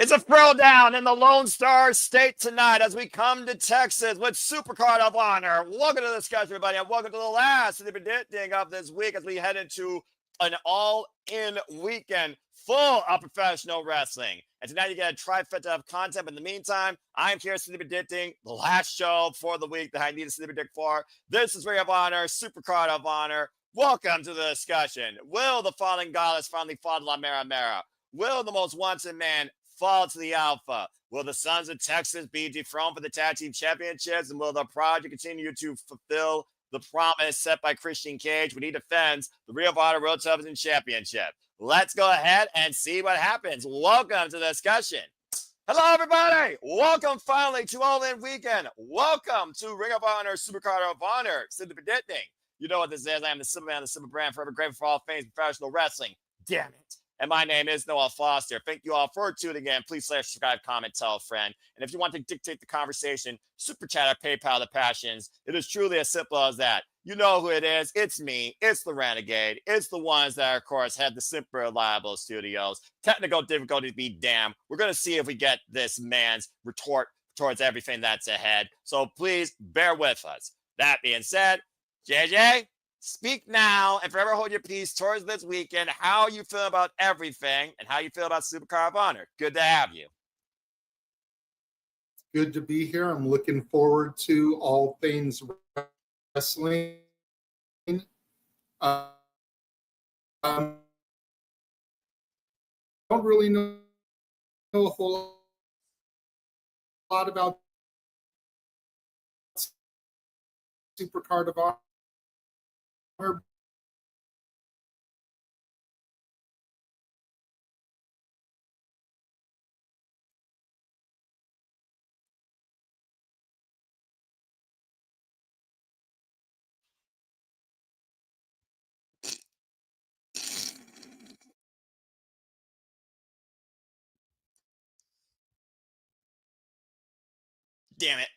It's a throwdown in the Lone Star State tonight as we come to Texas with Supercard of Honor. Welcome to the discussion, everybody, and welcome to the last of the predicting of this week as we head into an all-in weekend full of professional wrestling. And tonight you get a trifecta of content. But in the meantime, I'm here to predicting the last show for the week that I need to predict for. This is Ring of Honor, Supercard of Honor. Welcome to the discussion. Will the fallen goddess finally fall to La Mera Mera? Will the most wanted man fall to the Alpha? Will the Sons of Texas be dethroned for the Tag Team Championships? And will the project continue to fulfill the promise set by Christian Cage when he defends the Ring of Honor World Television Championship? Let's go ahead and see what happens. Welcome to the discussion. Hello, everybody. Welcome finally to All In Weekend. Welcome to Ring of Honor, Supercard of Honor. Simply predicting. You know what this is. I am the Simple Man, the Simple Brand, forever grateful for all things professional wrestling. Damn it. And my name is Noah Foster. Thank you all for tuning in. Please subscribe, comment, tell a friend. And if you want to dictate the conversation, Super Chat or PayPal the passions. It is truly as simple as that. You know who it is. It's me. It's the Renegade. It's the ones that, of course, have the Super Reliable Studios. Technical difficulties be damned. We're going to see if we get this man's retort towards everything that's ahead. So please bear with us. That being said, JJ, speak now and forever hold your peace towards this weekend. How you feel about everything and how you feel about Supercard of Honor. Good to have you. Good to be here. I'm looking forward to all things wrestling. I don't really know a whole lot about Supercard of Honor. Damn it.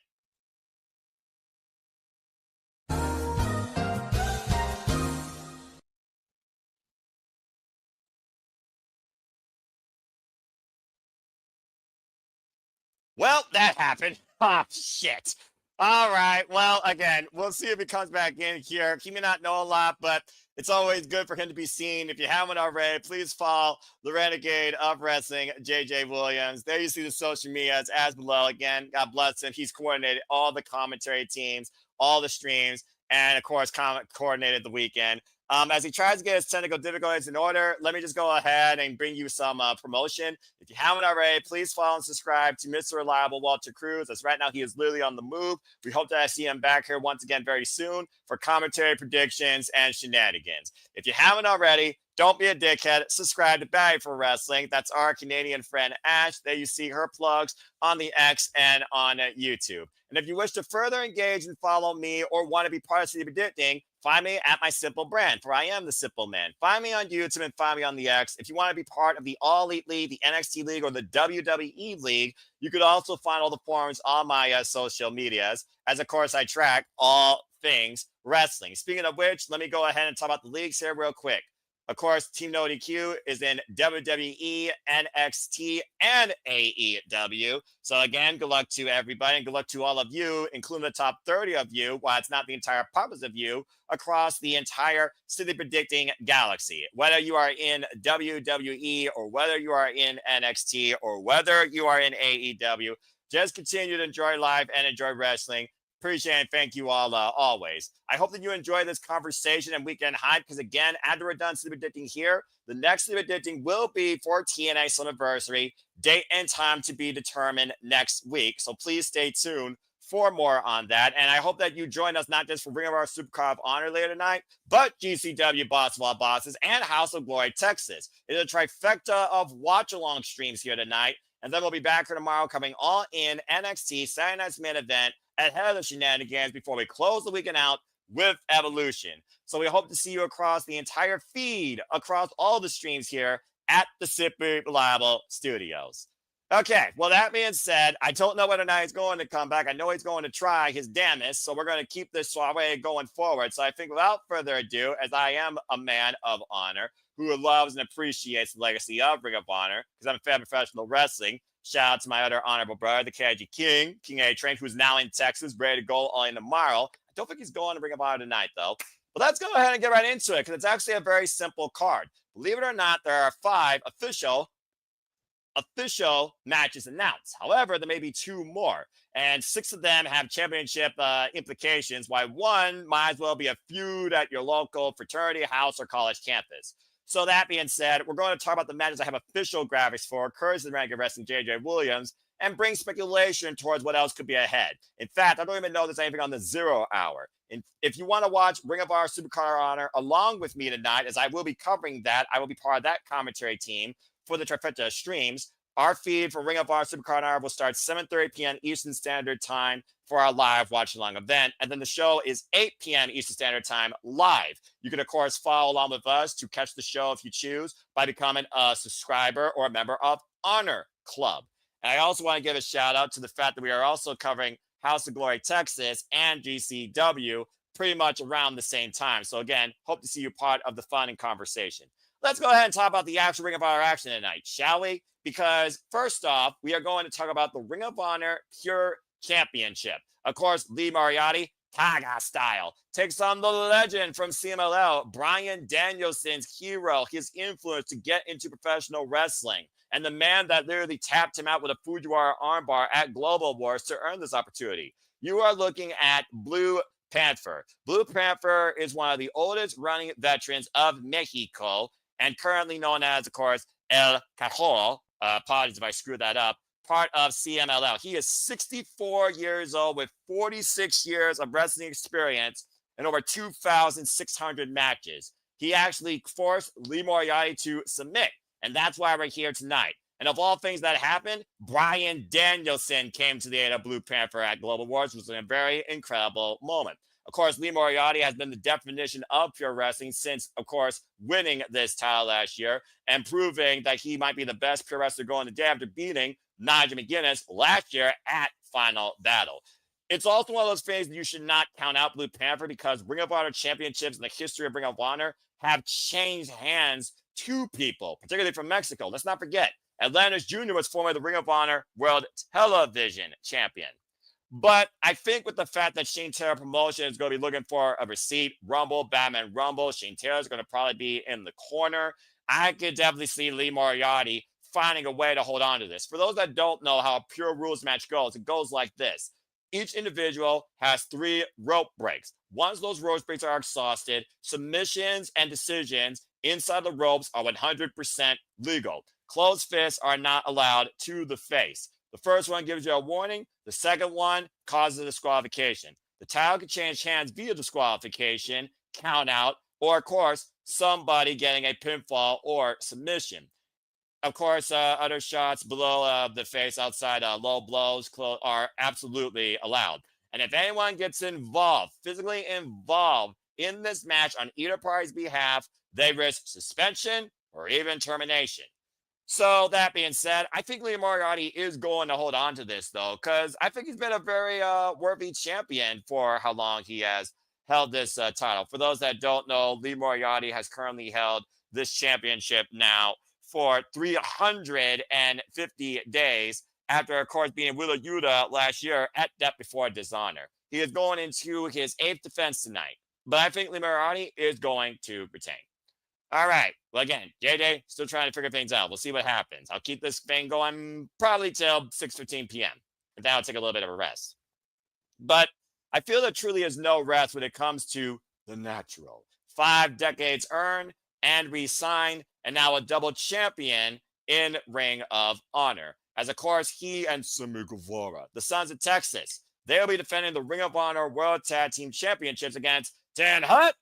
Well, that happened. Oh, shit. All right. Well, again, we'll see if he comes back in here. He may not know a lot, but it's always good for him to be seen. If you haven't already, please follow the Renegade of Wrestling, JJ Williams. There you see the social medias as below. Again, God bless him. He's coordinated all the commentary teams, all the streams, and, of course, coordinated the weekend. As he tries to get his technical difficulties in order, let me just go ahead and bring you some promotion. If you haven't already, please follow and subscribe to Mr. Reliable Walter Cruz, as right now he is literally on the move. We hope that I see him back here once again very soon for commentary, predictions, and shenanigans. If you haven't already, don't be a dickhead. Subscribe to Bag for Wrestling. That's our Canadian friend Ash. There you see her plugs on the X and on YouTube. And if you wish to further engage and follow me or want to be part of City Predicting, find me at my Simple Brand, for I am the Simple Man. Find me on YouTube and find me on the X. If you want to be part of the All Elite League, the NXT League, or the WWE League, you could also find all the forums on my social medias, as of course I track all things wrestling. Speaking of which, let me go ahead and talk about the leagues here real quick. Of course, Team No DQ is in WWE, NXT, and AEW. So again, good luck to everybody and good luck to all of you, including the top 30 of you, while it's not the entire purpose of you, across the entire City Predicting galaxy. Whether you are in WWE or whether you are in NXT or whether you are in AEW, just continue to enjoy life and enjoy wrestling. Appreciate and thank you all always. I hope that you enjoy this conversation and weekend hype because, again, after we're done City Predicting here, the next City Predicting will be for TNA Slammiversary. Date and time to be determined next week. So please stay tuned for more on that. And I hope that you join us not just for Ring of Our Supercard of Honor later tonight, but GCW Boss of All Bosses and House of Glory Texas. It's a trifecta of watch-along streams here tonight. And then we'll be back here tomorrow coming all in NXT Saturday Night's Main Event ahead of the shenanigans before we close the weekend out with Evolution. So we hope to see you across the entire feed, across all the streams here at the Super Reliable Studios. Okay, well, that being said, I don't know whether or not he's going to come back. I know he's going to try his damnest, so we're going to keep this soiree going forward. So I think without further ado, as I am a man of honor, who loves and appreciates the legacy of Ring of Honor, because I'm a fan of professional wrestling. Shout out to my other honorable brother, the KG King, King A-Train, who's now in Texas, ready to go all in tomorrow. I don't think he's going to Ring of Honor tonight, though. But let's go ahead and get right into it, because it's actually a very simple card. Believe it or not, there are 5 official matches announced. However, there may be 2 more, and 6 of them have championship implications, while 1 might as well be a feud at your local fraternity, house, or college campus. So that being said, we're going to talk about the matches I have official graphics for, courtesy of the Rank of Wrestling JJ Williams, and bring speculation towards what else could be ahead. In fact, I don't even know there's anything on the 0 hour. And if you want to watch Ring of Honor Supercard Honor along with me tonight, as I will be covering that, I will be part of that commentary team for the Trifecta streams. Our feed for Ring of Honor Supercard Honor will start 7:30 p.m. Eastern Standard Time for our live watch along event. And then the show is 8 p.m. Eastern Standard Time live. You can, of course, follow along with us to catch the show if you choose by becoming a subscriber or a member of Honor Club. And I also want to give a shout out to the fact that we are also covering House of Glory Texas and GCW pretty much around the same time. So again, hope to see you part of the fun and conversation. Let's go ahead and talk about the actual Ring of Honor action tonight, shall we? Because first off, we are going to talk about the Ring of Honor Pure Championship. Of course, Lee Moriarty, Taga style, takes on the legend from CMLL, Bryan Danielson's hero, his influence to get into professional wrestling, and the man that literally tapped him out with a Fujiwara armbar at Global Wars to earn this opportunity. You are looking at Blue Panther. Blue Panther is one of the oldest running veterans of Mexico, and currently known as, of course, El Cajol. Apologies if I screwed that up. Part of CMLL. He is 64 years old with 46 years of wrestling experience and over 2,600 matches. He actually forced Lee Moriarty to submit, and that's why we're here tonight. And of all things that happened, Bryan Danielson came to the aid of Blue Panther at Global Wars, which was a very incredible moment. Of course, Lee Moriarty has been the definition of pure wrestling since, of course, winning this title last year and proving that he might be the best pure wrestler going today after beating Nigel McGuinness last year at Final Battle. It's also one of those things that you should not count out Blue Panther, because Ring of Honor championships in the history of Ring of Honor have changed hands to people, particularly from Mexico. Let's not forget, Atlantis Jr. was formerly the Ring of Honor World Television Champion. But I think with the fact that Shane Taylor Promotion is going to be looking for a receipt, Rumble, Batman Rumble, Shane Taylor is going to probably be in the corner. I could definitely see Lee Moriarty finding a way to hold on to this. For those that don't know how a pure rules match goes, it goes like this. Each individual has 3 rope breaks. Once those rope breaks are exhausted, submissions and decisions inside the ropes are 100% legal. Closed fists are not allowed to the face. The first one gives you a warning. The second one causes a disqualification. The title can change hands via disqualification, count out, or, of course, somebody getting a pinfall or submission. Of course, other shots below the face outside low blows are absolutely allowed. And if anyone gets involved, physically involved in this match on either party's behalf, they risk suspension or even termination. So that being said, I think Lee Moriarty is going to hold on to this, though, because I think he's been a very worthy champion for how long he has held this title. For those that don't know, Lee Moriarty has currently held this championship now for 350 days after, of course, being Wheeler Yuta last year at Death Before Dishonor. He is going into his 8th defense tonight, but I think Lee Moriarty is going to retain. All right. Well, again, JJ still trying to figure things out. We'll see what happens. I'll keep this thing going probably till 6:15 p.m. And then I'll take a little bit of a rest. But I feel there truly is no rest when it comes to the natural. 5 decades earned and re-signed, and now a double champion in Ring of Honor. As, of course, he and Sammy Guevara, the Sons of Texas, they'll be defending the Ring of Honor World Tag Team Championships against Dan Hutt,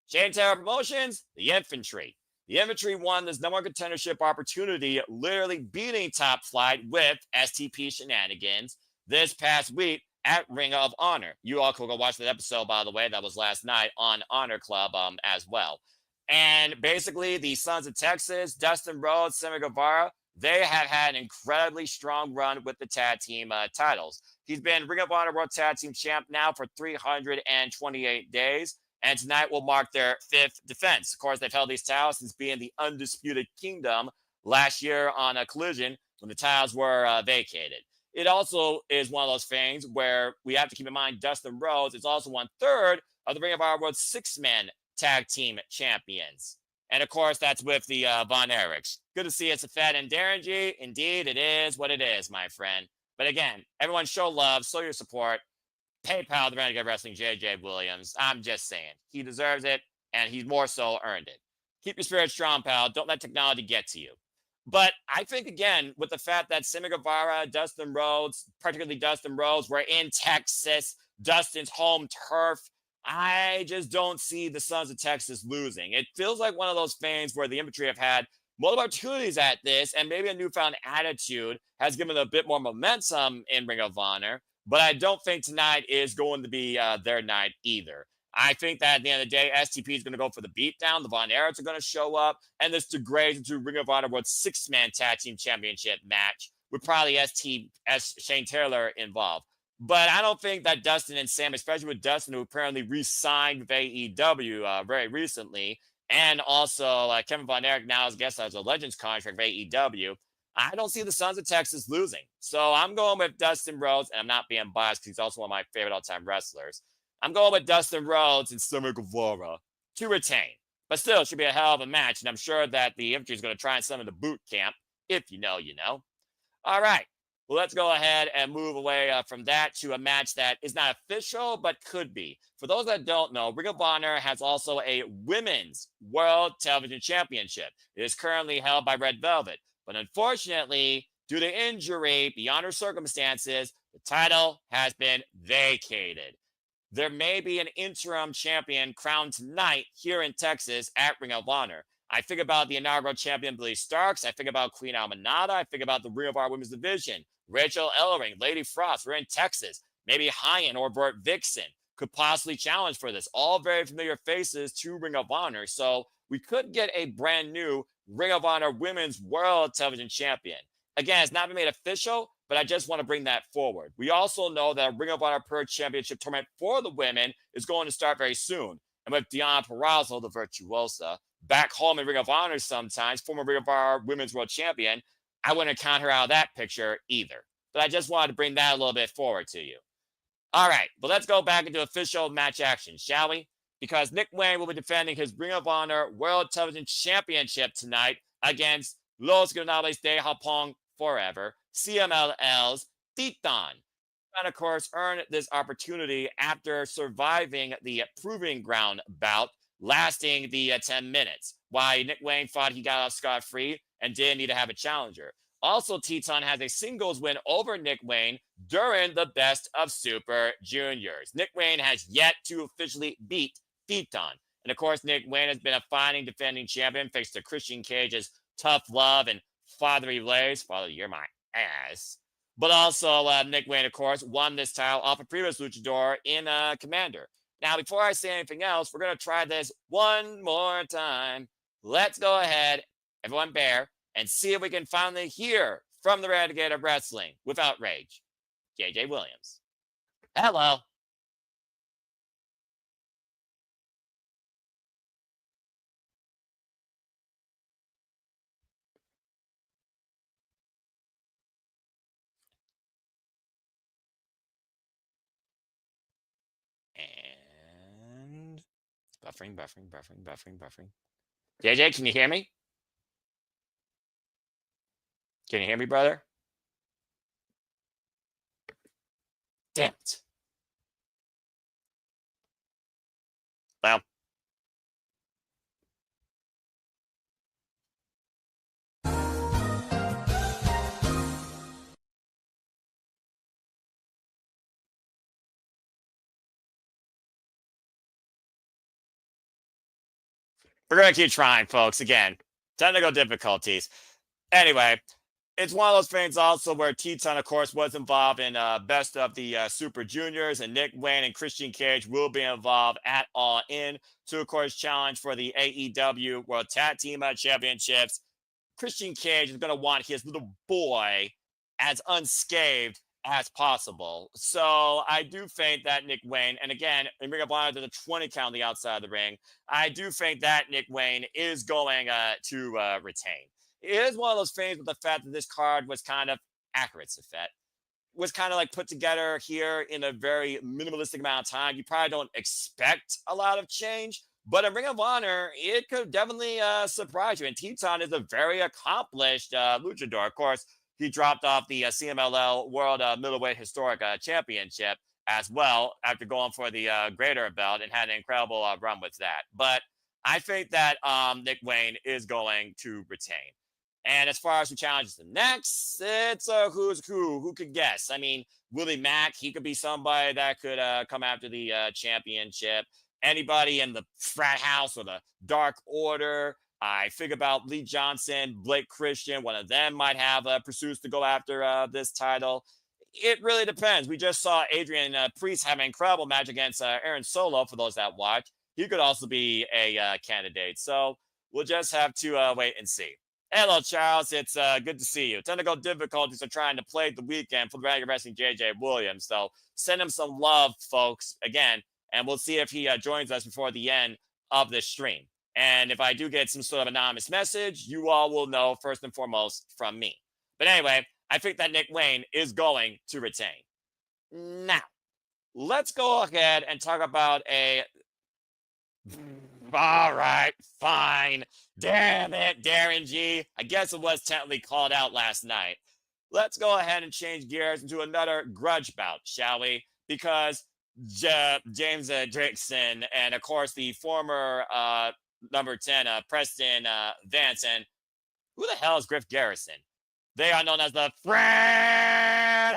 Shane Taylor Promotions, the Infantry. The Infantry won this number 1 contendership opportunity, literally beating Top Flight with STP shenanigans this past week at Ring of Honor. You all could go watch that episode, by the way. That was last night on Honor Club as well. And basically, the Sons of Texas, Dustin Rhodes, Sammy Guevara, they have had an incredibly strong run with the tag team titles. He's been Ring of Honor World Tag Team Champ now for 328 days. and tonight will mark their 5th defense. Of course, they've held these titles since being the Undisputed Kingdom last year on a Collision when the titles were vacated. It also is one of those things where we have to keep in mind Dustin Rhodes is also 1/3 of the Ring of Honor World 6-man tag team champions. And of course, that's with the Von Erichs. Good to see it's a Fed and Darren G. Indeed, it is what it is, my friend. But again, everyone show love, show your support. PayPal, the Renegade Wrestling, JJ Williams. I'm just saying. He deserves it, and he's more so earned it. Keep your spirit strong, pal. Don't let technology get to you. But I think, again, with the fact that Sammy Guevara, Dustin Rhodes, particularly Dustin Rhodes, were in Texas, Dustin's home turf, I just don't see the Sons of Texas losing. It feels like one of those things where the infantry have had multiple opportunities at this, and maybe a newfound attitude has given them a bit more momentum in Ring of Honor. But I don't think tonight is going to be their night either. I think that at the end of the day, STP is going to go for the beatdown. The Von Erichs are going to show up, and this degrades into Ring of Honor World 6-man tag team championship match with probably Shane Taylor involved. But I don't think that Dustin and Sam, especially with Dustin, who apparently re-signed with AEW very recently, and also Kevin Von Erich now has a Legends contract with AEW, I don't see the Sons of Texas losing. So I'm going with Dustin Rhodes, and I'm not being biased because he's also one of my favorite all-time wrestlers. I'm going with Dustin Rhodes and Sammy Guevara to retain. But still, it should be a hell of a match, and I'm sure that the infantry is going to try and summon the boot camp. If you know, you know. All right. Well, let's go ahead and move away from that to a match that is not official, but could be. For those that don't know, Ring of Honor has also a Women's World Television Championship. It is currently held by Red Velvet. But unfortunately, due to injury, beyond her circumstances, the title has been vacated. There may be an interim champion crowned tonight here in Texas at Ring of Honor. I think about the inaugural champion, Billy Starks. I think about Queen Almanada. I think about the Ring of Honor Women's Division. Rachel Ellering, Lady Frost. We're in Texas. Maybe Hyan or Burt Vixen could possibly challenge for this. All very familiar faces to Ring of Honor. So we could get a brand new Ring of Honor Women's World Television Champion. Again, it's not been made official, but I just want to bring that forward. We also know that Ring of Honor Per Championship tournament for the women is going to start very soon. And with Deonna Purrazzo, the virtuosa, back home in Ring of Honor sometimes, former Ring of Honor Women's World Champion, I wouldn't count her out of that picture either. But I just wanted to bring that a little bit forward to you. All right, but let's go back into official match action, shall we? Because Nick Wayne will be defending his Ring of Honor World Television Championship tonight against Los Granales de Japón Forever, CMLL's Titan. And of course, earned this opportunity after surviving the Proving Ground bout lasting the 10 minutes. While Nick Wayne thought he got off scot-free and didn't need to have a challenger. Also, Titan has a singles win over Nick Wayne during the Best of Super Juniors. Nick Wayne has yet to officially beat Titan. And of course, Nick Wayne has been a fighting defending champion thanks to Christian Cage's tough love and fatherly ways. Father, you're my ass. But also, Nick Wayne, of course, won this title off a previous luchador in Commander. Now, before I say anything else, we're going to try this one more time. Let's go ahead, everyone bear, and see if we can finally hear from the Renegade of Wrestling without rage. JJ Williams. Hello. And buffering. JJ, can you hear me? Can you hear me, brother? Damn it. Well. We're going to keep trying, folks. Again, technical difficulties. Anyway, it's one of those things also where Titan, of course, was involved in Best of the Super Juniors, and Nick Wayne and Christian Cage will be involved at All In to, of course, challenge for the AEW World Tag Team Championships. Christian Cage is going to want his little boy as unscathed as possible. So I do think that Nick Wayne, and again, in Ring of Honor, there's a 20 count on the outside of the ring. I do think that Nick Wayne is going to retain. It is one of those things with the fact that this card was kind of accurate, Safet. Was kind of like put together here in a very minimalistic amount of time. You probably don't expect a lot of change, but in Ring of Honor, it could definitely surprise you. And Teton is a very accomplished luchador. Of course, he dropped off the CMLL World Middleweight Historic Championship as well after going for the greater belt and had an incredible run with that. But I think that Nick Wayne is going to retain. And as far as who challenges him next, it's who's who. Who could guess? I mean, Willie Mack, he could be somebody that could come after the championship. Anybody in the frat house or the Dark Order. I think about Lee Johnson, Blake Christian. One of them might have pursuits to go after this title. It really depends. We just saw Adrian Priest have an incredible match against Aaron Solo, for those that watch. He could also be a candidate. So we'll just have to wait and see. Hello, Charles. It's good to see you. Technical difficulties are trying to play the weekend for the Dragon Wrestling JJ Williams. So send him some love, folks, again, and we'll see if he joins us before the end of this stream. And if I do get some sort of anonymous message, you all will know first and foremost from me. But anyway, I think that Nick Wayne is going to retain. Now, let's go ahead and talk about a... All right, fine. Damn it, Darren G. I guess it was technically called out last night. Let's go ahead and change gears into another grudge bout, shall we? Because James Dixon and, of course, the former number 10, Preston Vance, and who the hell is Griff Garrison? They are known as the Frat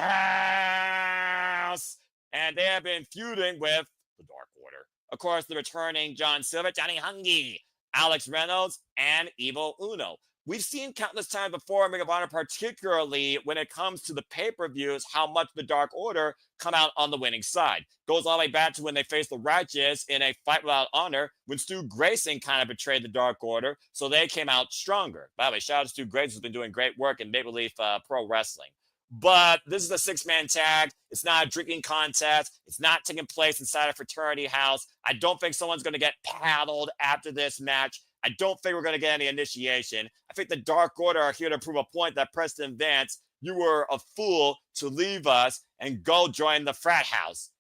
House, and they have been feuding with the Dark Order. Of course, the returning John Silver, Johnny Hungy, Alex Reynolds, and Evil Uno. We've seen countless times before in Ring of Honor, particularly when it comes to the pay-per-views, how much the Dark Order come out on the winning side. Goes all the way back to when they faced the Righteous in a Fight Without Honor, when Stu Grayson kind of betrayed the Dark Order, so they came out stronger. By the way, shout out to Stu Grayson, who's been doing great work in Maple Leaf Pro Wrestling. But this is a six-man tag. It's not a drinking contest. It's not taking place inside a fraternity house. I don't think someone's going to get paddled after this match. I don't think we're going to get any initiation. I think the Dark Order are here to prove a point that Preston Vance, you were a fool to leave us and go join the frat house.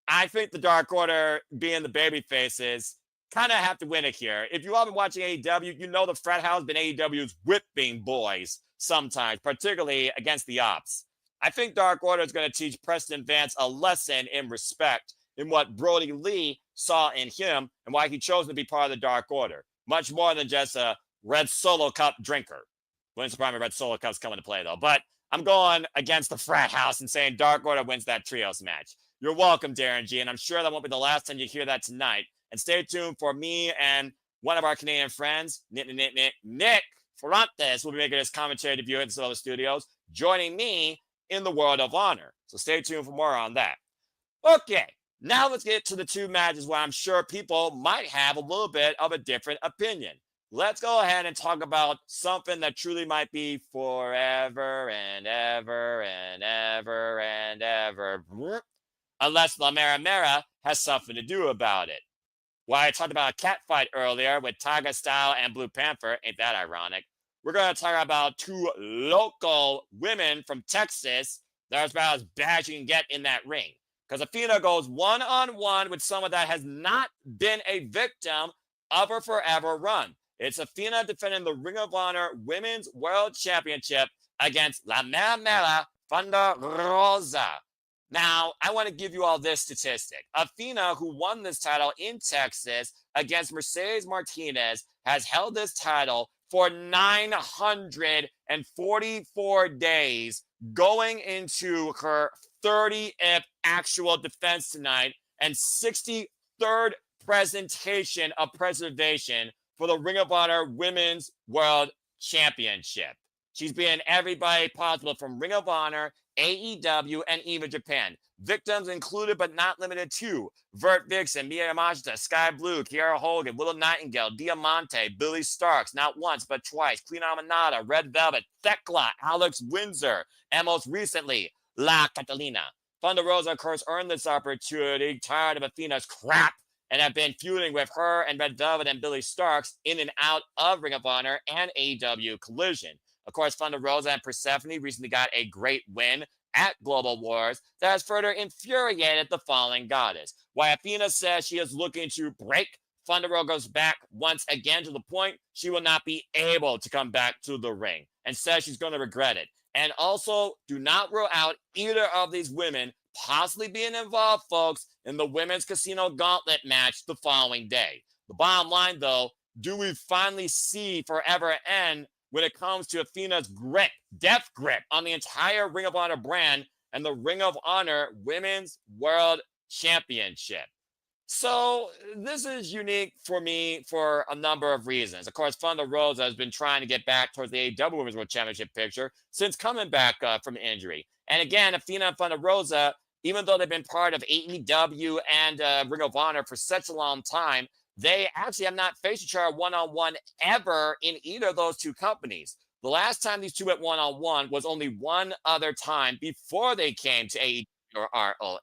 I think the Dark Order, being the baby faces, kind of have to win it here. If you all been watching AEW, you know the frat house been AEW's whipping boys sometimes, particularly against the Ops. I think Dark Order is going to teach Preston Vance a lesson in respect in what Brody Lee saw in him and why he chose to be part of the Dark Order. Much more than just a Red Solo Cup drinker. Wouldn't surprise me Red Solo Cup's coming to play, though. But I'm going against the frat house and saying Dark Order wins that trios match. You're welcome, Darren G, and I'm sure that won't be the last time you hear that tonight. And stay tuned for me and one of our Canadian friends, Nick Ferrantes, will be making his commentary debut at the Silver Studios, joining me in the World of Honor. So stay tuned for more on that. Okay, now let's get to the two matches where I'm sure people might have a little bit of a different opinion. Let's go ahead and talk about something that truly might be forever and ever and ever and ever, unless La Mera Mera has something to do about it. Well, I talked about a cat fight earlier with Tiger Style and Blue Panther. Ain't that ironic? We're going to talk about two local women from Texas that are about as bad as you can get in that ring. Because Athena goes one-on-one with someone that has not been a victim of her forever run. It's Athena defending the Ring of Honor Women's World Championship against La Mera Mera Thunder Rosa. Now, I want to give you all this statistic. Athena, who won this title in Texas against Mercedes Martinez, has held this title for 944 days, going into her 30th actual defense tonight and 63rd presentation of preservation for the Ring of Honor Women's World Championship. She's been everybody possible from Ring of Honor, AEW, and even Japan. Victims included but not limited to Vert Vixen, Mia Yamashita, Sky Blue, Kiara Hogan, Willow Nightingale, Diamante, Billy Starks, not once but twice, Queen Aminata, Red Velvet, Thekla, Alex Windsor, and most recently, La Catalina. Thunder Rosa, of course, earned this opportunity, tired of Athena's crap, and have been feuding with her and Red Velvet and Billy Starks in and out of Ring of Honor and AEW Collision. Of course, Thunder Rosa and Persephone recently got a great win at Global Wars that has further infuriated the fallen goddess. While Athena says she is looking to break Thunder Rosa goes back once again to the point she will not be able to come back to the ring and says she's going to regret it. And also, do not rule out either of these women possibly being involved, folks, in the women's casino gauntlet match the following day. The bottom line, though, do we finally see forever end when it comes to Athena's grip, death grip on the entire Ring of Honor brand and the Ring of Honor Women's World Championship? So this is unique for me for a number of reasons. Of course, Thunder Rosa has been trying to get back towards the AEW Women's World Championship picture since coming back from injury. And again, Athena and Thunder Rosa, even though they've been part of AEW and Ring of Honor for such a long time, they actually have not faced each other one-on-one ever in either of those two companies. The last time these two went one-on-one was only one other time before they came to AEW or ROH.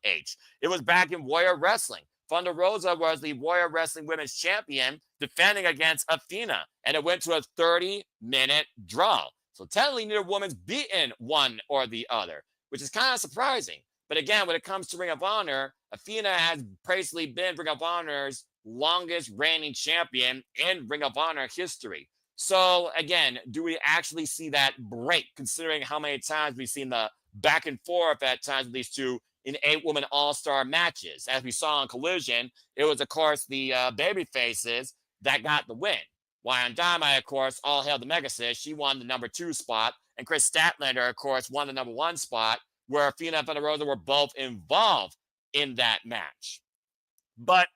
It was back in Warrior Wrestling. Thunder Rosa was the Warrior Wrestling Women's Champion defending against Athena, and it went to a 30-minute draw. So technically, neither woman's beaten one or the other, which is kind of surprising. But again, when it comes to Ring of Honor, Athena has basically been Ring of Honor's longest reigning champion in Ring of Honor history. So again, do we actually see that break, considering how many times we've seen the back and forth at times with these two in 8-woman all-star matches? As we saw on Collision, it was, of course, the baby faces that got the win. While on Dynamite, of course, all hail the Megasis, she won the number 2 spot, and Chris Statlander, of course, won the number 1 spot, where Athena and Thunder Rosa were both involved in that match. But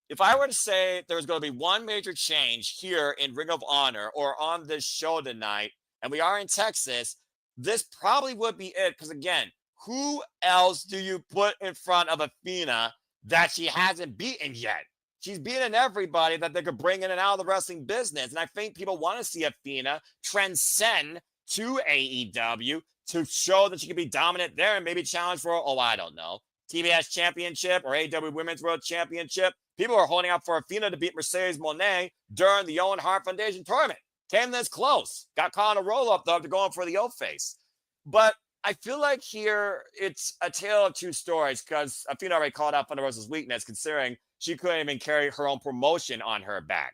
if I were to say there was going to be one major change here in Ring of Honor or on this show tonight, and we are in Texas, this probably would be it. Because again, who else do you put in front of Athena that she hasn't beaten yet? She's beaten everybody that they could bring in and out of the wrestling business. And I think people want to see Athena transcend to AEW to show that she can be dominant there and maybe challenge for, oh, I don't know, TBS Championship or AEW Women's World Championship. People are holding out for Athena to beat Mercedes Moné during the Owen Hart Foundation tournament. Came this close. Got caught in a roll-up, though, to go in for the O-face. But I feel like here it's a tale of two stories, because Athena already called out Thunder Rosa's weakness, considering she couldn't even carry her own promotion on her back.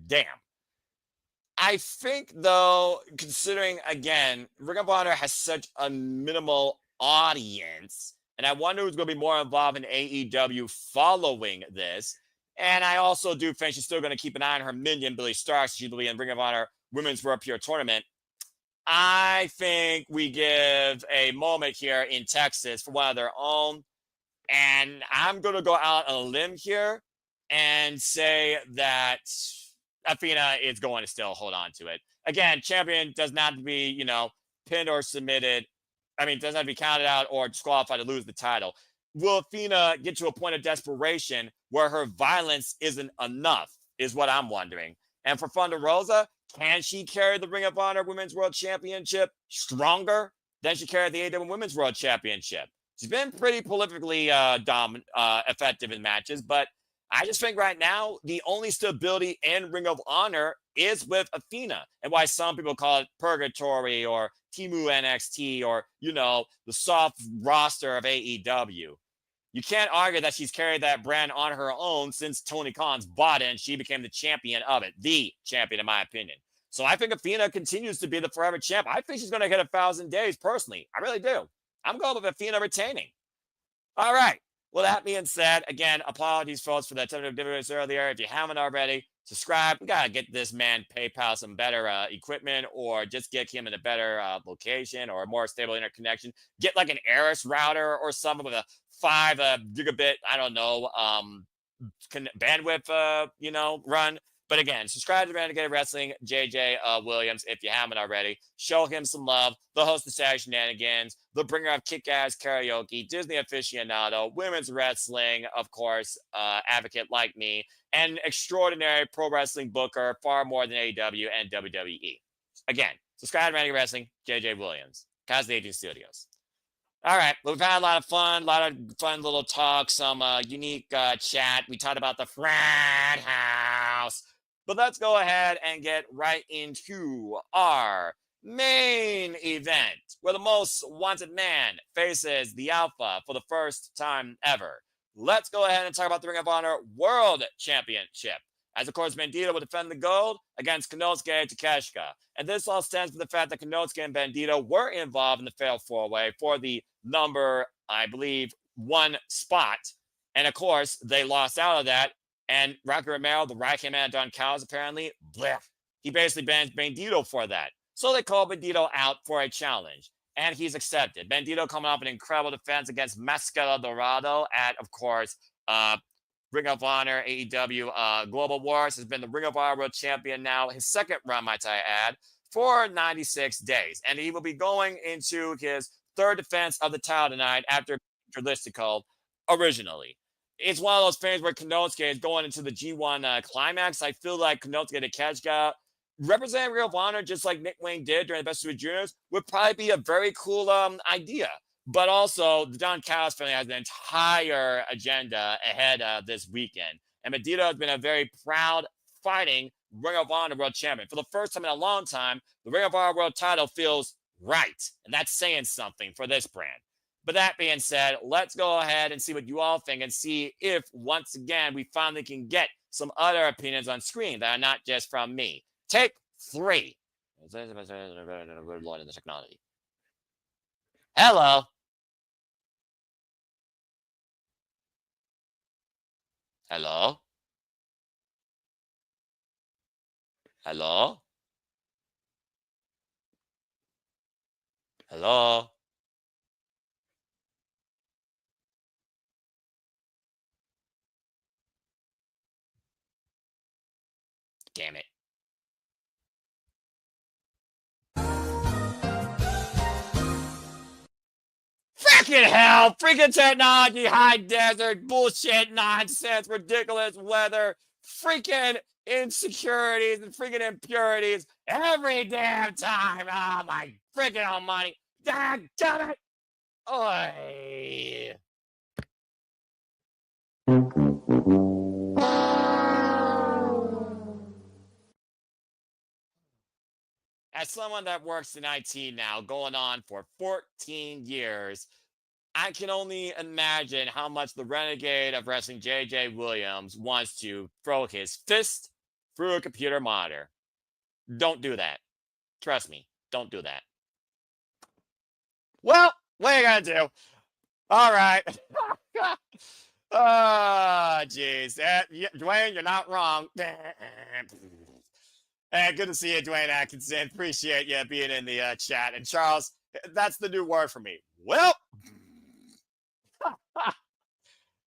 Damn. I think, though, considering, again, Ring of Honor has such a minimal audience, and I wonder who's going to be more involved in AEW following this. And I also do think she's still going to keep an eye on her minion, Billy Starks. She'll be in Ring of Honor Women's World Pure Tournament. I think we give a moment here in Texas for one of their own. And I'm going to go out on a limb here and say that Athena is going to still hold on to it. Again, champion does not have to be, pinned or submitted. I mean, doesn't have to be counted out or disqualified to lose the title. Will Athena get to a point of desperation where her violence isn't enough, is what I'm wondering. And for Thunder Rosa, can she carry the Ring of Honor Women's World Championship stronger than she carried the AEW Women's World Championship? She's been pretty prolifically effective in matches, but I just think right now the only stability in Ring of Honor is with Athena, and why some people call it purgatory or Timu NXT or, the soft roster of AEW. You can't argue that she's carried that brand on her own since Tony Khan's bought it and she became the champion of it, the champion, in my opinion. So I think Athena continues to be the forever champ. I think she's going to get 1,000 days personally. I really do. I'm going with Athena retaining. All right. Well, that being said, again, apologies, folks, for that technical difficulties earlier. If you haven't already, subscribe. We got to get this man PayPal some better equipment, or just get him in a better location or a more stable interconnection. Get like an Eris router or something with a 5 gigabit, I don't know, bandwidth, run. But again, subscribe to Renegade Wrestling, JJ Williams, if you haven't already. Show him some love. The host of Saturday Shenanigans, the bringer of kick-ass karaoke, Disney aficionado, women's wrestling, of course, advocate like me, and extraordinary pro wrestling booker, far more than AEW and WWE. Again, subscribe to Renegade Wrestling, JJ Williams, Cosby Aging Studios. All right. Well, we've had a lot of fun little talks, some unique chat. We talked about the frat house. But let's go ahead and get right into our main event, where the most wanted man faces the Alpha for the first time ever. Let's go ahead and talk about the Ring of Honor World Championship. As of course, Bandito will defend the gold against Konosuke Takeshita. And this all stems from the fact that Konosuke and Bandito were involved in the fatal four-way for the number, I believe, one spot. And of course, they lost out of that. And Rocky Romero, the right-hand man, Don Callis, apparently, bleh, he basically banned Bandito for that. So they called Bandito out for a challenge. And he's accepted. Bandito coming off an incredible defense against Mascara Dorado at, of course, Ring of Honor, AEW, Global Wars, has been the Ring of Honor World Champion now, his second run, might I add, for 96 days. And he will be going into his third defense of the title tonight after Listicle originally. It's one of those things where Konosuke is going into the G1 climax. I feel like Konosuke Takeshita representing Ring of Honor, just like Nick Wayne did during the Best of the Juniors, would probably be a very cool idea. But also, the Don Callis family has an entire agenda ahead of this weekend. And Bandito has been a very proud, fighting Ring of Honor World Champion. For the first time in a long time, the Ring of Honor World title feels right. And that's saying something for this brand. But that being said, let's go ahead and see what you all think and see if, once again, we finally can get some other opinions on screen that are not just from me. Take 3. Lord of the technology. Hello. Hello? Hello? Hello? Damn it. Freaking hell! Freaking technology, high desert, bullshit, nonsense, ridiculous weather, freaking insecurities and freaking impurities every damn time. Oh my freaking almighty. God damn it! Oy. As someone that works in IT now, going on for 14 years, I can only imagine how much the renegade of wrestling, JJ Williams, wants to throw his fist through a computer monitor. Don't do that. Trust me, don't do that. Well, what are you gonna do? All right. Oh, jeez. Dwayne, you're not wrong. Hey, good to see you, Dwayne Atkinson. Appreciate you being in the chat. And Charles, that's the new word for me. Well,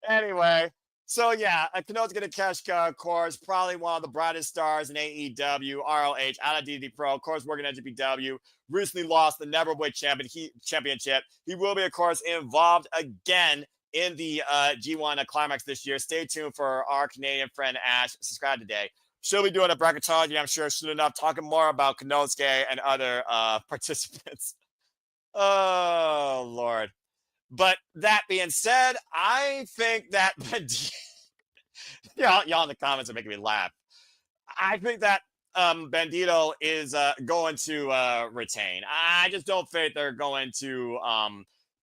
anyway, so yeah, Konosuke Takeshita, of course, probably one of the brightest stars in AEW, ROH, out of DD Pro, of course, working at GPW, recently lost the Neverweight Championship. He will be, of course, involved again in the G1 Climax this year. Stay tuned for our Canadian friend Ash. Subscribe today. She'll be doing a bracketology, I'm sure, soon enough, talking more about Konosuke and other participants. Oh, Lord. But that being said, I think that y'all in the comments are making me laugh. I think that Bandito is going to retain. I just don't think they're going to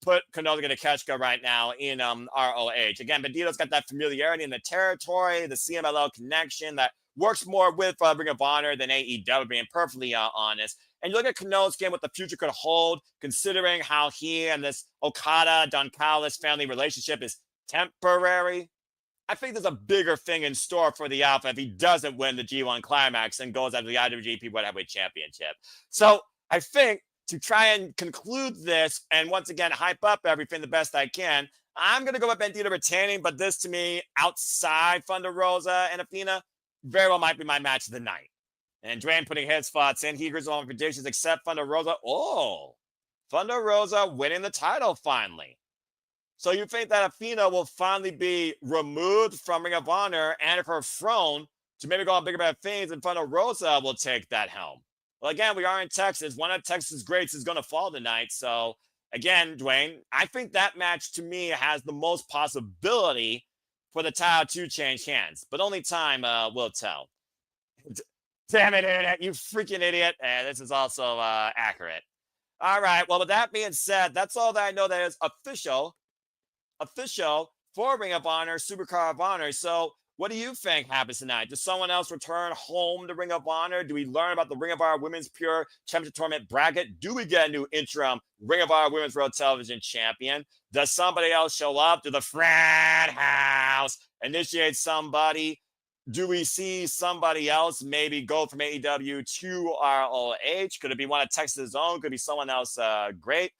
put Konosuke Takeshita right now in ROH. Again, Bandito's got that familiarity in the territory, the CMLL connection that works more with Ring of Honor than AEW, being perfectly honest. And you look at Konosuke and what the future could hold, considering how he and this Okada, Don Callis family relationship is temporary. I think there's a bigger thing in store for the Alpha if he doesn't win the G1 Climax and goes after the IWGP World Heavyweight Championship. So I think to try and conclude this and once again hype up everything the best I can, I'm going to go with Bandito retaining, but this to me, outside Thunder Rosa and Athena, very well might be my match of the night. And Dwayne putting his thoughts in. He agrees on predictions except Thunder Rosa. Oh, Thunder Rosa winning the title finally. So you think that Athena will finally be removed from Ring of Honor and her throne to maybe go on bigger bad things, and Thunder Rosa will take that helm. Well, again, we are in Texas. One of Texas' greats is going to fall tonight. So again, Dwayne, I think that match to me has the most possibility for the title to change hands, but only time will tell. Damn it, internet, you freaking idiot. And this is also accurate. All right. Well, with that being said, that's all that I know that is official for Ring of Honor, Supercard of Honor. So, what do you think happens tonight? Does someone else return home to Ring of Honor? Do we learn about the Ring of Honor Women's Pure Championship Tournament bracket? Do we get a new interim Ring of Honor Women's World Television Champion? Does somebody else show up? Do the frat house initiate somebody? Do we see somebody else maybe go from AEW to ROH? Could it be one of Texas' own? Could it be someone else great?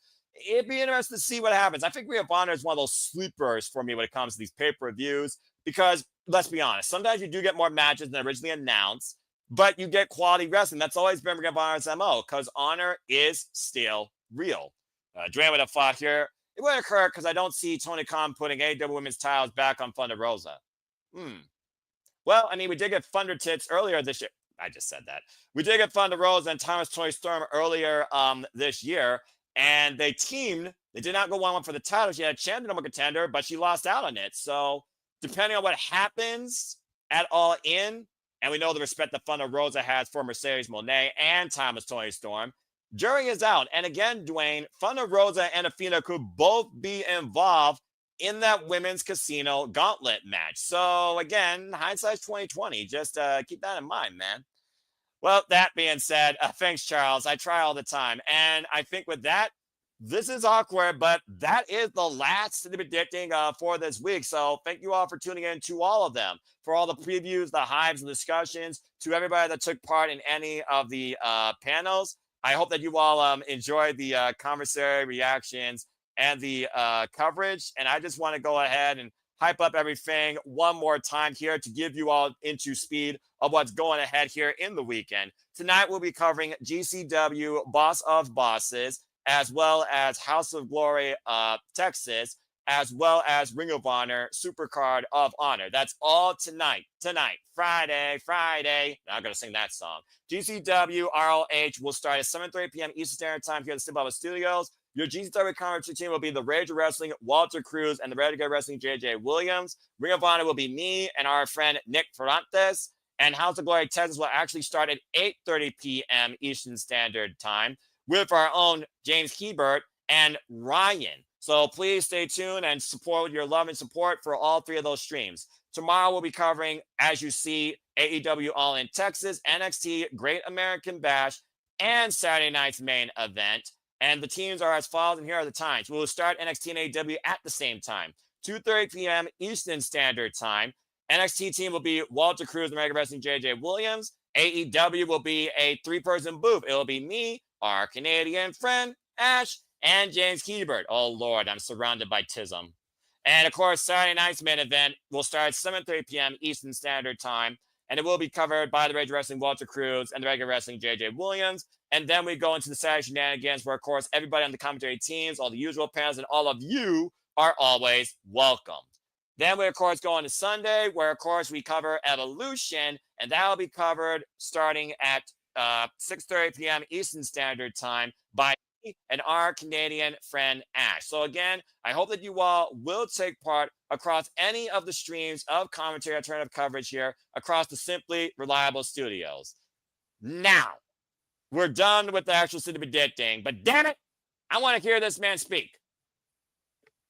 It'd be interesting to see what happens. I think Ring of Honor is one of those sleepers for me when it comes to these pay-per-views because let's be honest, sometimes you do get more matches than originally announced, but you get quality wrestling. That's always been Ring of Honor's MO because Honor is still real. Dwayne would have fought here. It would occur because I don't see Tony Khan putting AEW women's titles back on Thunder Rosa. Well, I mean, we did get Thunder Tits earlier this year. I just said that. We did get Thunder Rosa and Thomas Toy Storm earlier this year, and they teamed. They did not go 1-1 for the title. She had a chance to number contender, but she lost out on it. So, depending on what happens at All In, and we know the respect that Thunder Rosa has for Mercedes Moné and Thomas Toy Storm, jury is out. And again, Dwayne, Thunder Rosa and Athena could both be involved in that women's casino gauntlet match. So again, hindsight's 2020. Just keep that in mind, man. Well, that being said, thanks, Charles. I try all the time. And I think with that, this is awkward, but that is the last of the predicting for this week. So thank you all for tuning in to all of them, for all the previews, the hives, and discussions, to everybody that took part in any of the panels. I hope that you all enjoyed the conversation, reactions, and the coverage. And I just want to go ahead and hype up everything one more time here to give you all into speed of what's going ahead here in the weekend. Tonight, we'll be covering GCW Boss of Bosses, as well as House of Glory Texas, as well as Ring of Honor Supercard of Honor. That's all tonight, Friday. Now I'm going to sing that song. GCW ROH will start at 7:30 p.m. Eastern Standard Time here at the Simba Studios. Your GCW commentary team will be the Rage of Wrestling, Walter Cruz, and the Renegade Wrestling, JJ Williams. Ring of Honor will be me and our friend Nick Ferrantes. And House of Glory Texas will actually start at 8:30 p.m. Eastern Standard Time with our own James Hebert and Ryan. So please stay tuned and support your love and support for all three of those streams. Tomorrow we'll be covering, as you see, AEW All in Texas, NXT Great American Bash, and Saturday night's main event. And the teams are as follows, and here are the times. We will start NXT and AEW at the same time, 2:30 p.m. Eastern Standard Time. NXT team will be Walter Cruz and Mega Wrestling JJ Williams. AEW will be a three-person booth. It will be me, our Canadian friend, Ash, and James Hebert. Oh, Lord, I'm surrounded by tism. And, of course, Saturday night's main event will start at 7:30 p.m. Eastern Standard Time, and it will be covered by the Rage Wrestling Walter Cruz and the Regular Wrestling JJ Williams. And then we go into the Saturday shenanigans where, of course, everybody on the commentary teams, all the usual panels, and all of you are always welcomed. Then we, of course, go on to Sunday where, of course, we cover Evolution, and that will be covered starting at 6:30 p.m. Eastern Standard Time by me and our Canadian friend Ash. So again, I hope that you all will take part across any of the streams of commentary alternative coverage here across the Simply Reliable Studios. Now, we're done with the actual city predicting, but damn it, I want to hear this man speak.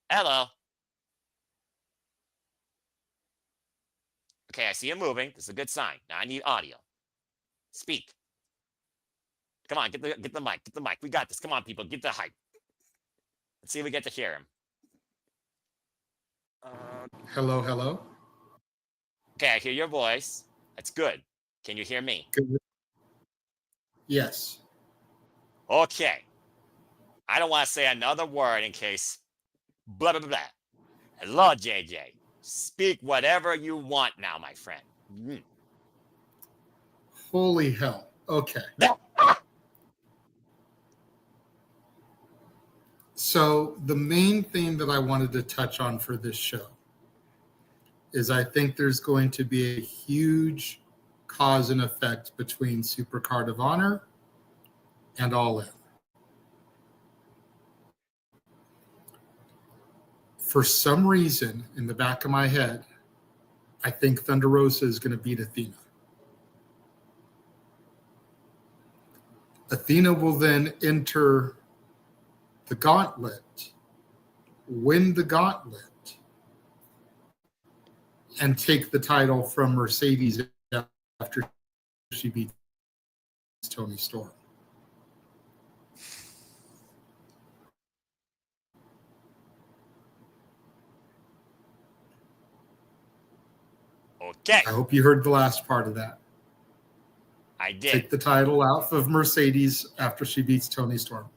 Hello. Okay, I see him moving. This is a good sign. Now I need audio. Speak. Come on, get the mic. Get the mic. We got this. Come on, people. Get the hype. Let's see if we get to hear him. Hello. Okay, I hear your voice. That's good. Can you hear me? Good. Yes. Okay. I don't want to say another word in case blah, blah, blah, blah. Hello, JJ. Speak whatever you want now, my friend. Holy hell. Okay. So the main thing that I wanted to touch on for this show is I think there's going to be a huge cause and effect between Supercard of Honor and All In. For some reason, in the back of my head, I think Thunder Rosa is going to beat Athena. Athena will then enter the gauntlet, win the gauntlet, and take the title from Mercedes after she beats Toni Storm. Okay. I hope you heard the last part of that. I did. Take the title out of Mercedes after she beats Toni Storm.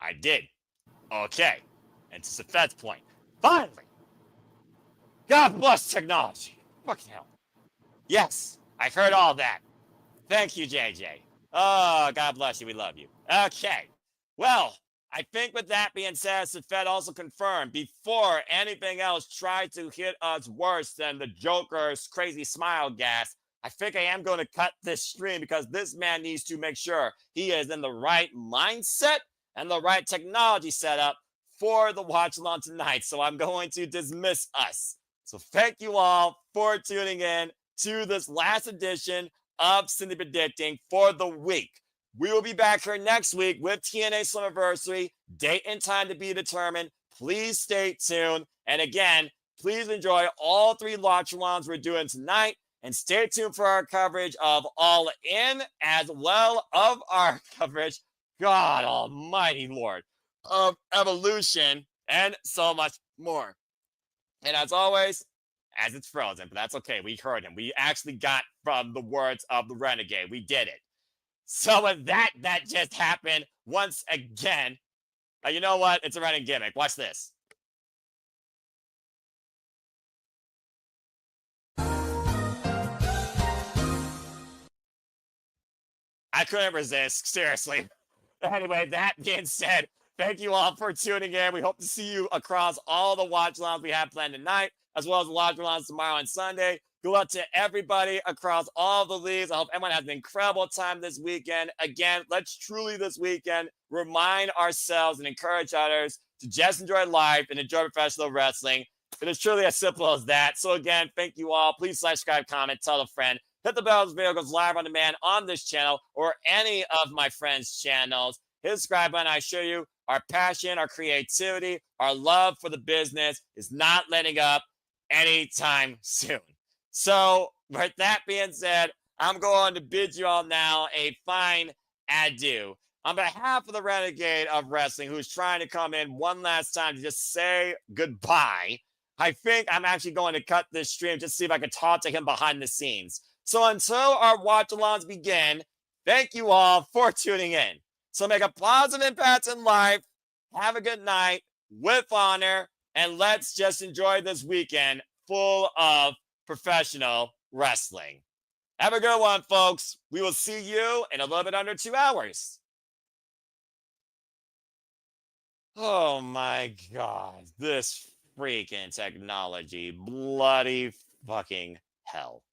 I did. Okay. And to Safet's point, finally, God bless technology. Fucking hell. Yes, I heard all that. Thank you, JJ. Oh, God bless you. We love you. Okay. Well, I think with that being said, Safet also confirmed before anything else tried to hit us worse than the Joker's crazy smile gas, I think I am going to cut this stream because this man needs to make sure he is in the right mindset and the right technology setup for the watch along tonight. So I'm going to dismiss us. So thank you all for tuning in to this last edition of Cindy Predicting for the week. We will be back here next week with TNA Slammiversary. Date and time to be determined. Please stay tuned. And again, please enjoy all 3 watch-alongs we're doing tonight. And stay tuned for our coverage of All In, as well of our coverage, God almighty Lord, of Evolution, and so much more. And as always, as it's frozen, but that's okay. We heard him. We actually got from the words of the Renegade. We did it. So with that just happened once again. You know what? It's a running gimmick. Watch this. I couldn't resist, seriously. Anyway, that being said, thank you all for tuning in. We hope to see you across all the watch-alongs we have planned tonight, as well as the watch-alongs tomorrow and Sunday. Good luck to everybody across all the leagues. I hope everyone has an incredible time this weekend. Again, let's truly this weekend remind ourselves and encourage others to just enjoy life and enjoy professional wrestling. It is truly as simple as that. So again, thank you all. Please like, subscribe, comment, tell a friend. Hit the bell as the video goes live on demand on this channel or any of my friends' channels. Hit the subscribe button. I assure you, our passion, our creativity, our love for the business is not letting up anytime soon. So, with that being said, I'm going to bid you all now a fine adieu. On behalf of the Renegade of Wrestling, who's trying to come in one last time to just say goodbye, I think I'm actually going to cut this stream just to see if I can talk to him behind the scenes. So until our watch-alongs begin, thank you all for tuning in. So make a positive impact in life, have a good night, with honor, and let's just enjoy this weekend full of professional wrestling. Have a good one, folks. We will see you in a little bit under 2 hours. Oh my God, this freaking technology. Bloody fucking hell.